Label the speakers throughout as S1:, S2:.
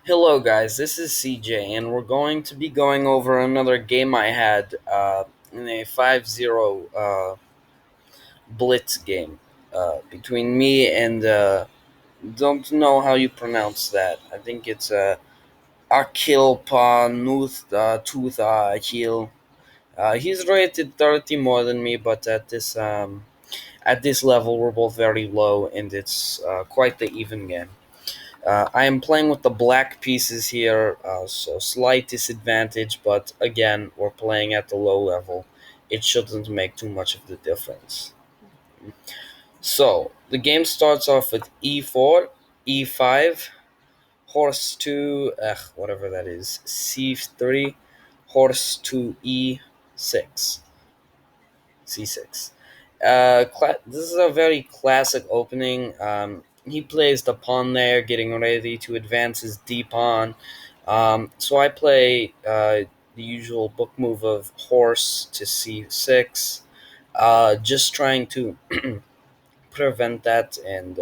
S1: Hello, guys. This is CJ, and we're going to be going over another game I had in a 5-0 blitz game between me and don't know how you pronounce that. I think it's Akil Panuth Tooth Akil. He's rated 30 more than me, but at this level, we're both very low, and it's quite the even game. I am playing with the black pieces here, so slight disadvantage, but again, we're playing at the low level. It shouldn't make too much of the difference. So, the game starts off with e4, e5, horse to, whatever that is, c3, horse to e6, c6. This is a very classic opening. He plays the pawn there, getting ready to advance his d pawn. So I play the usual book move of horse to c6, just trying to prevent that and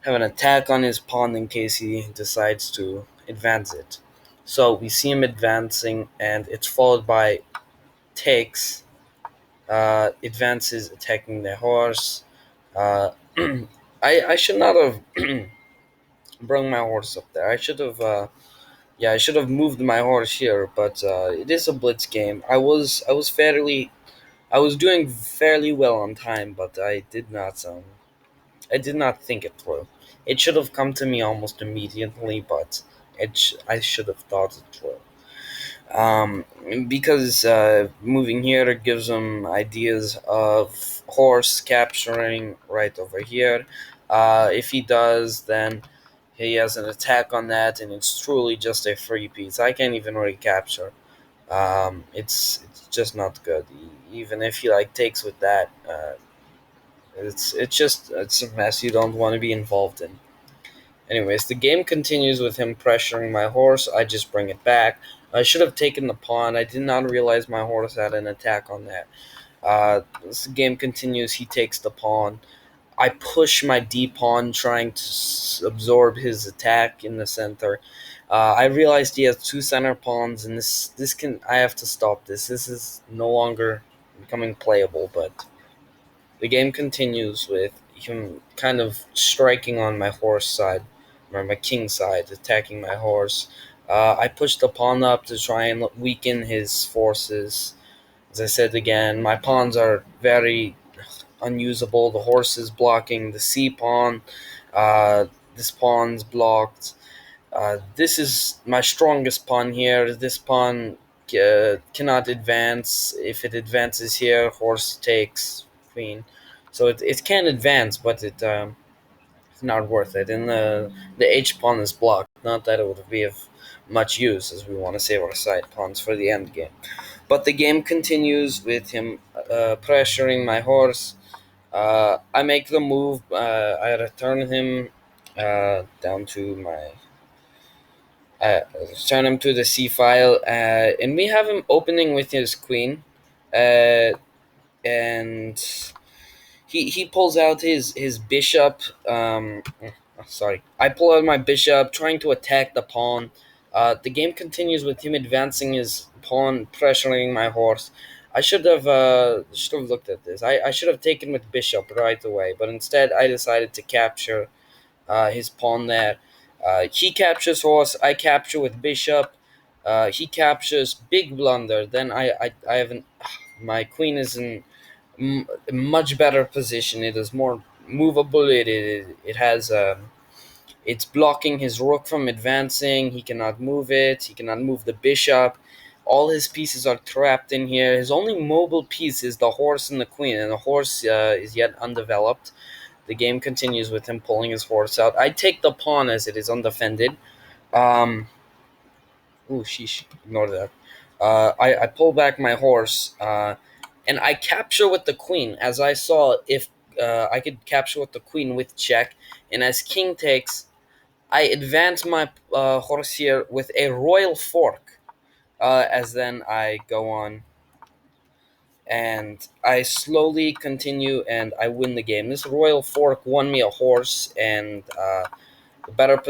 S1: have an attack on his pawn in case he decides to advance it. So we see him advancing, and it's followed by takes, advances attacking the horse. Uh, I should not have brought my horse up there. I should have moved my horse here. But it is a blitz game. I was doing fairly well on time, but I did not think it through. It should have come to me almost immediately, but I should have thought it through. um, because moving here gives him ideas of horse capturing right over here. If he does, then he has an attack on that, and it's truly just a free piece. I can't even recapture. It's just not good. Even if he like takes with that, it's a mess you don't want to be involved in. Anyways, the game continues with him pressuring my horse. I just bring it back. I should have taken the pawn. I did not realize my horse had an attack on that. This game continues. He takes the pawn. I push my d pawn, trying to absorb his attack in the center. I realized he has two center pawns, and this can I have to stop this. This is no longer becoming playable, but the game continues with him kind of striking on my horse side, or my king side, attacking my horse. I push the pawn up to try and weaken his forces. As I said again, my pawns are very unusable. The horse is blocking the c pawn. Uh, this pawn's blocked. This is my strongest pawn here. This pawn cannot advance. If it advances here, horse takes queen. So it can advance, but it's not worth it. And the h pawn is blocked. Not that it would be of much use, as we want to save our side pawns for the end game. But the game continues with him pressuring my horse. I make the move. I return him down to my turn him to the C file, and we have him opening with his queen, uh, and he pulls out his bishop. Sorry, I pull out my bishop, trying to attack the pawn. The game continues with him advancing his pawn, pressuring my horse. I should have looked at this. I should have taken with bishop right away, but instead I decided to capture his pawn there. He captures horse. I capture with bishop. He captures big blunder. Then I haven't. My queen is in a much better position. It is more movable. It has it's blocking his rook from advancing. He cannot move it. He cannot move the bishop. All his pieces are trapped in here. His only mobile piece is the horse and the queen, and the horse is yet undeveloped. The game continues with him pulling his horse out. I take the pawn as it is undefended. Um, ooh, sheesh, ignore that. I pull back my horse, and I capture with the queen, as I saw if I could capture with the queen with check. And as king takes, I advance my horse here with a royal fork, as then I go on and I slowly continue and I win the game. This royal fork won me a horse and a better position.